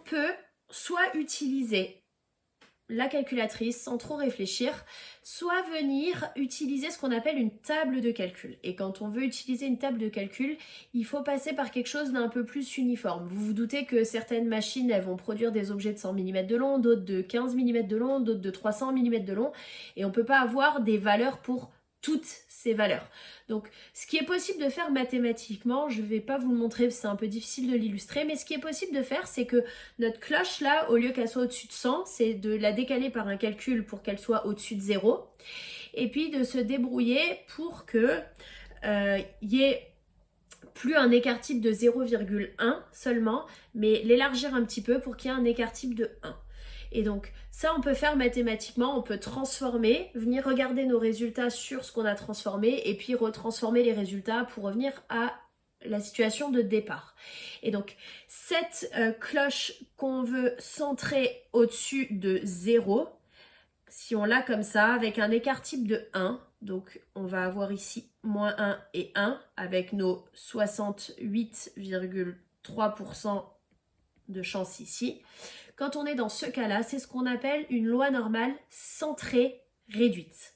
peut soit utiliser la calculatrice sans trop réfléchir, soit venir utiliser ce qu'on appelle une table de calcul. Et quand on veut utiliser une table de calcul, il faut passer par quelque chose d'un peu plus uniforme. Vous vous doutez que certaines machines, elles vont produire des objets de 100 mm de long, d'autres de 15 mm de long, d'autres de 300 mm de long, et on ne peut pas avoir des valeurs pour toutes ces valeurs. Donc, ce qui est possible de faire mathématiquement, je ne vais pas vous le montrer, c'est un peu difficile de l'illustrer, mais ce qui est possible de faire, c'est que notre cloche là, au lieu qu'elle soit au-dessus de 100, c'est de la décaler par un calcul pour qu'elle soit au-dessus de 0, et puis de se débrouiller pour que y ait plus un écart type de 0,1 seulement, mais l'élargir un petit peu pour qu'il y ait un écart type de 1. Et donc ça on peut faire mathématiquement, on peut transformer, venir regarder nos résultats sur ce qu'on a transformé et puis retransformer les résultats pour revenir à la situation de départ. Et donc cette cloche qu'on veut centrer au-dessus de 0, si on l'a comme ça, avec un écart type de 1, donc on va avoir ici moins 1 et 1 avec nos 68,3% de chance ici. Quand on est dans ce cas-là, c'est ce qu'on appelle une loi normale centrée réduite.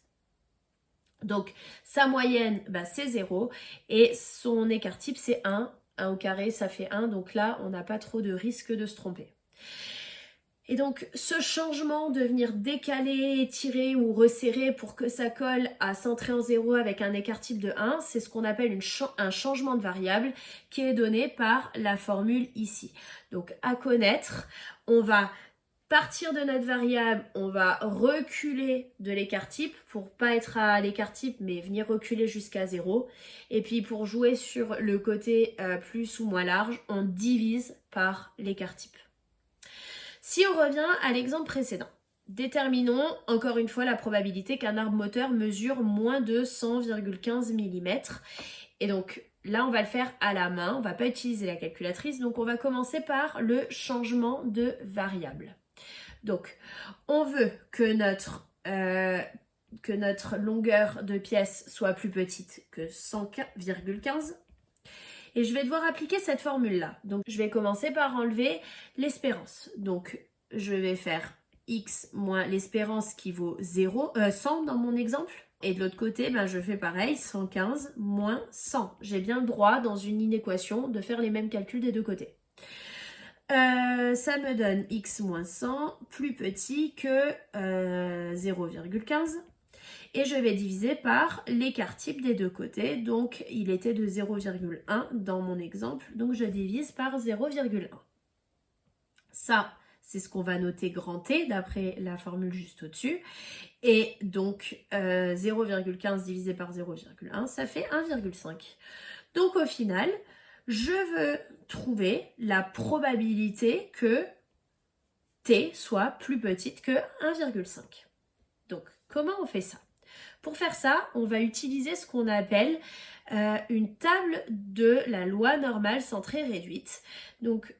Donc sa moyenne, c'est 0 et son écart type c'est 1. 1 au carré ça fait 1, donc là on n'a pas trop de risque de se tromper. Et donc ce changement de venir décaler, étirer ou resserrer pour que ça colle à centrer en 0 avec un écart type de 1, c'est ce qu'on appelle un changement de variable qui est donné par la formule ici. Donc à connaître, on va partir de notre variable, on va reculer de l'écart type pour pas être à l'écart type mais venir reculer jusqu'à 0. Et puis pour jouer sur le côté plus ou moins large, on divise par l'écart type. Si on revient à l'exemple précédent, déterminons encore une fois la probabilité qu'un arbre moteur mesure moins de 100,15 mm. Et donc là, on va le faire à la main, on ne va pas utiliser la calculatrice. Donc on va commencer par le changement de variable. Donc on veut que notre longueur de pièce soit plus petite que 100,15. Et je vais devoir appliquer cette formule-là. Donc, je vais commencer par enlever l'espérance. Donc, je vais faire x moins l'espérance qui vaut 100 dans mon exemple. Et de l'autre côté, je fais pareil, 115 moins 100. J'ai bien le droit, dans une inéquation, de faire les mêmes calculs des deux côtés. Ça me donne x moins 100 plus petit que 0,15. Et je vais diviser par l'écart type des deux côtés. Donc, il était de 0,1 dans mon exemple. Donc, je divise par 0,1. Ça, c'est ce qu'on va noter grand T d'après la formule juste au-dessus. Et donc, 0,15 divisé par 0,1, ça fait 1,5. Donc, au final, je veux trouver la probabilité que T soit plus petite que 1,5. Donc, comment on fait ça ? Pour faire ça, on va utiliser ce qu'on appelle une table de la loi normale centrée réduite. Donc,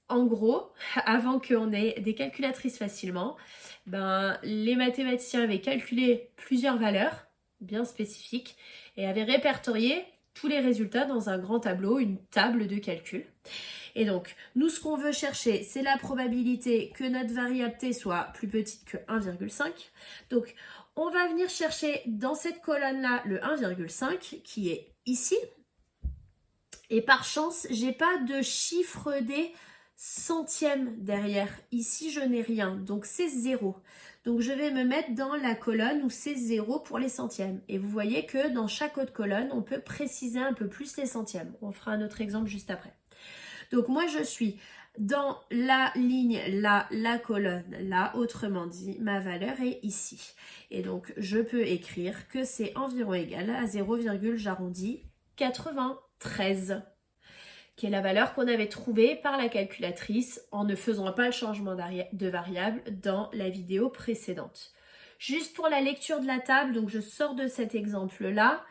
en gros, avant qu'on ait des calculatrices facilement, les mathématiciens avaient calculé plusieurs valeurs bien spécifiques et avaient répertorié tous les résultats dans un grand tableau, une table de calcul. Et donc, nous, ce qu'on veut chercher, c'est la probabilité que notre variable t soit plus petite que 1,5. Donc, on va venir chercher dans cette colonne-là le 1,5 qui est ici. Et par chance, je n'ai pas de chiffre des centièmes derrière. Ici, je n'ai rien. Donc, c'est 0. Donc, je vais me mettre dans la colonne où c'est 0 pour les centièmes. Et vous voyez que dans chaque autre colonne, on peut préciser un peu plus les centièmes. On fera un autre exemple juste après. Donc, moi, je suis dans la ligne là, la colonne là, autrement dit, ma valeur est ici. Et donc, je peux écrire que c'est environ égal à 0, j'arrondis, 93, qui est la valeur qu'on avait trouvée par la calculatrice en ne faisant pas le changement de variable dans la vidéo précédente. Juste pour la lecture de la table, donc je sors de cet exemple-là.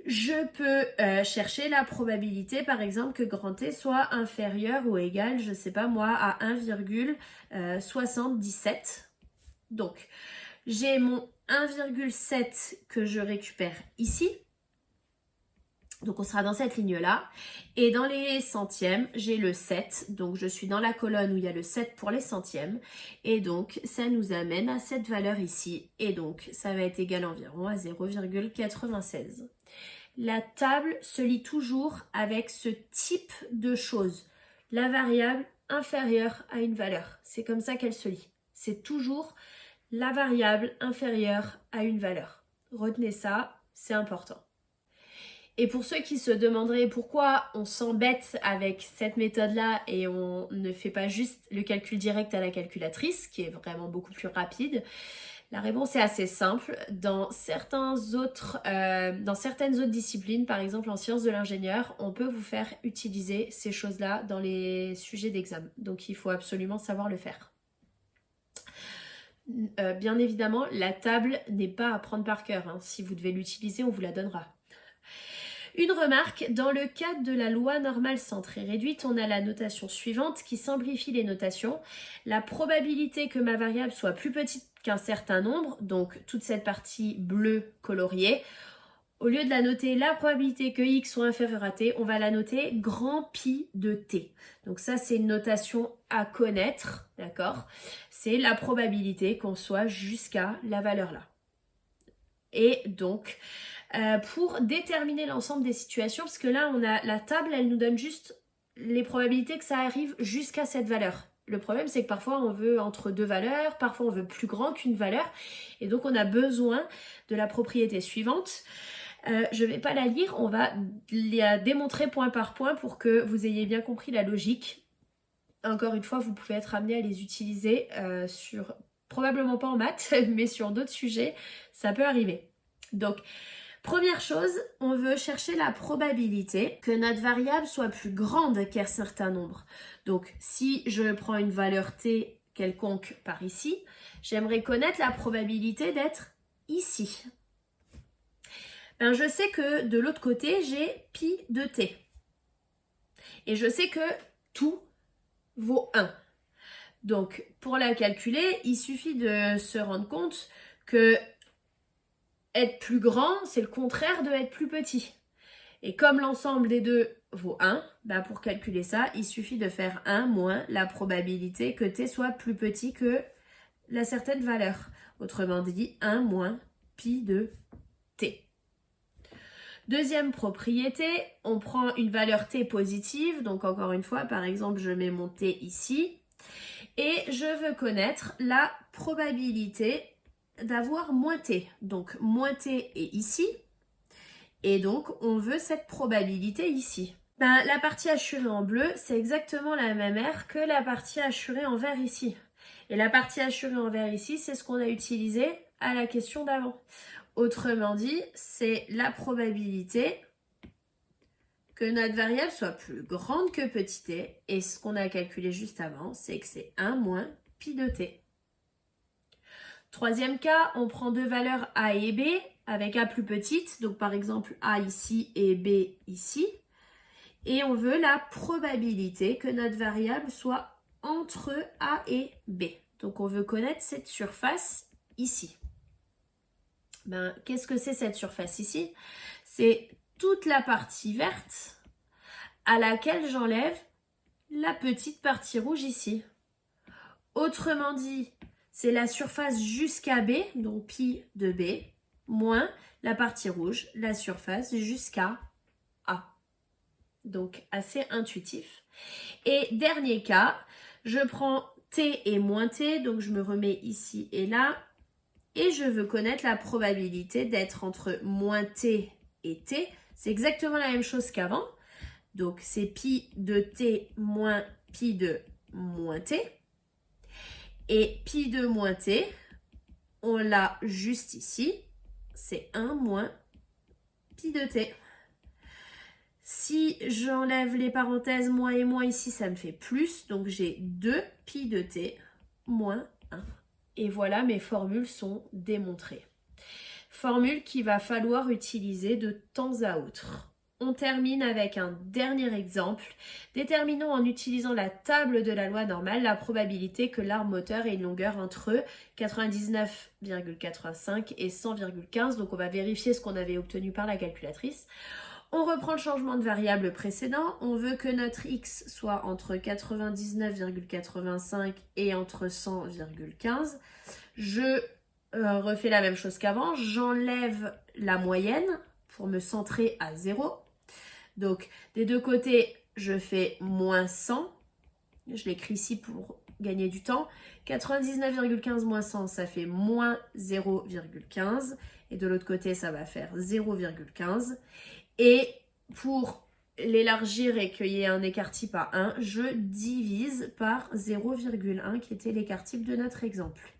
Je peux chercher la probabilité, par exemple, que grand T soit inférieur ou égal, je ne sais pas moi, à 1,77. Donc, j'ai mon 1,7 que je récupère ici. Donc on sera dans cette ligne-là. Et dans les centièmes, j'ai le 7. Donc je suis dans la colonne où il y a le 7 pour les centièmes. Et donc ça nous amène à cette valeur ici. Et donc ça va être égal environ à 0,96. La table se lit toujours avec ce type de choses. La variable inférieure à une valeur. C'est comme ça qu'elle se lit. C'est toujours la variable inférieure à une valeur. Retenez ça, c'est important. Et pour ceux qui se demanderaient pourquoi on s'embête avec cette méthode-là et on ne fait pas juste le calcul direct à la calculatrice, qui est vraiment beaucoup plus rapide, la réponse est assez simple. Dans certaines autres disciplines, par exemple en sciences de l'ingénieur, on peut vous faire utiliser ces choses-là dans les sujets d'examen. Donc il faut absolument savoir le faire. Bien évidemment, la table n'est pas à prendre par cœur. Hein. Si vous devez l'utiliser, on vous la donnera. Une remarque, dans le cadre de la loi normale centrée réduite, on a la notation suivante qui simplifie les notations. La probabilité que ma variable soit plus petite qu'un certain nombre, donc toute cette partie bleue coloriée, au lieu de la noter la probabilité que x soit inférieur à t, on va la noter grand pi de t. Donc ça, c'est une notation à connaître, d'accord? C'est la probabilité qu'on soit jusqu'à la valeur là. Et donc, pour déterminer l'ensemble des situations, parce que là, on a la table, elle nous donne juste les probabilités que ça arrive jusqu'à cette valeur. Le problème, c'est que parfois, on veut entre deux valeurs, parfois, on veut plus grand qu'une valeur. Et donc, on a besoin de la propriété suivante. Je ne vais pas la lire, on va la démontrer point par point pour que vous ayez bien compris la logique. Encore une fois, vous pouvez être amené à les utiliser sur, probablement pas en maths, mais sur d'autres sujets, ça peut arriver. Donc, première chose, on veut chercher la probabilité que notre variable soit plus grande qu'un certain nombre. Donc, si je prends une valeur t quelconque par ici, j'aimerais connaître la probabilité d'être ici. Ben, je sais que de l'autre côté, j'ai pi de t. Et je sais que tout vaut 1. Donc, pour la calculer, il suffit de se rendre compte que être plus grand, c'est le contraire de être plus petit. Et comme l'ensemble des deux vaut 1, bah pour calculer ça, il suffit de faire 1 moins la probabilité que t soit plus petit que la certaine valeur. Autrement dit, 1 moins pi de t. Deuxième propriété, on prend une valeur t positive. Donc encore une fois, par exemple, je mets mon t ici. Et je veux connaître la probabilité d'avoir moins t. Donc moins t est ici. Et donc on veut cette probabilité ici. Ben, la partie hachurée en bleu, c'est exactement la même R que la partie hachurée en vert ici. Et la partie hachurée en vert ici, c'est ce qu'on a utilisé à la question d'avant. Autrement dit, c'est la probabilité que notre variable soit plus grande que petit t. Et ce qu'on a calculé juste avant, c'est que c'est 1 moins pi de t. Troisième cas, on prend deux valeurs a et b avec a plus petite, donc par exemple a ici et b ici. Et on veut la probabilité que notre variable soit entre a et b. Donc on veut connaître cette surface ici. Ben, qu'est-ce que c'est cette surface ici? C'est toute la partie verte à laquelle j'enlève la petite partie rouge ici. Autrement dit, c'est la surface jusqu'à B, donc pi de B, moins la partie rouge, la surface jusqu'à A. Donc assez intuitif. Et dernier cas, je prends T et moins T, donc je me remets ici et là. Et je veux connaître la probabilité d'être entre moins T et T. C'est exactement la même chose qu'avant. Donc c'est pi de T moins pi de moins T. Et pi de moins t, on l'a juste ici, c'est 1 moins pi de t. Si j'enlève les parenthèses moins et moins ici, ça me fait plus, donc j'ai 2 pi de t moins 1. Et voilà, mes formules sont démontrées. Formules qu'il va falloir utiliser de temps à autre. On termine avec un dernier exemple. Déterminons en utilisant la table de la loi normale la probabilité que l'arbre moteur ait une longueur entre 99,85 et 100,15. Donc on va vérifier ce qu'on avait obtenu par la calculatrice. On reprend le changement de variable précédent. On veut que notre x soit entre 99,85 et entre 100,15. Je refais la même chose qu'avant. J'enlève la moyenne pour me centrer à 0. Donc, des deux côtés, je fais moins 100. Je l'écris ici pour gagner du temps. 99,15 moins 100, ça fait moins 0,15. Et de l'autre côté, ça va faire 0,15. Et pour l'élargir et qu'il y ait un écart type à 1, je divise par 0,1 qui était l'écart type de notre exemple.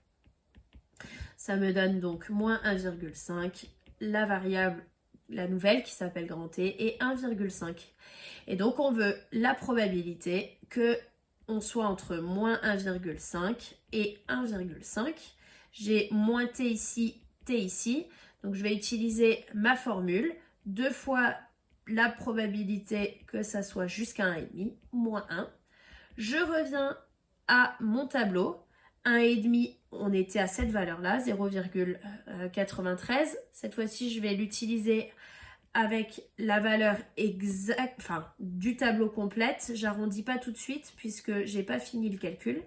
Ça me donne donc moins 1,5, la variable, la nouvelle qui s'appelle grand T, et 1,5. Et donc on veut la probabilité que on soit entre moins 1,5 et 1,5. J'ai moins T ici, T ici. Donc je vais utiliser ma formule. 2 fois la probabilité que ça soit jusqu'à 1,5, moins 1. Je reviens à mon tableau. 1,5, on était à cette valeur-là, 0,93. Cette fois-ci, je vais l'utiliser avec la valeur exacte, enfin, du tableau complète. J'arrondis pas tout de suite puisque j'ai pas fini le calcul.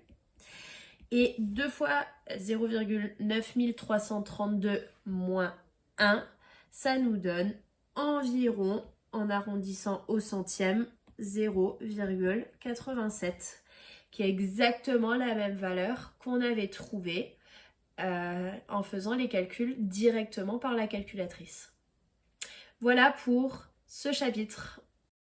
Et 2 fois 0,9332 moins 1, ça nous donne environ, en arrondissant au centième, 0,87, qui est exactement la même valeur qu'on avait trouvée en faisant les calculs directement par la calculatrice. Voilà pour ce chapitre.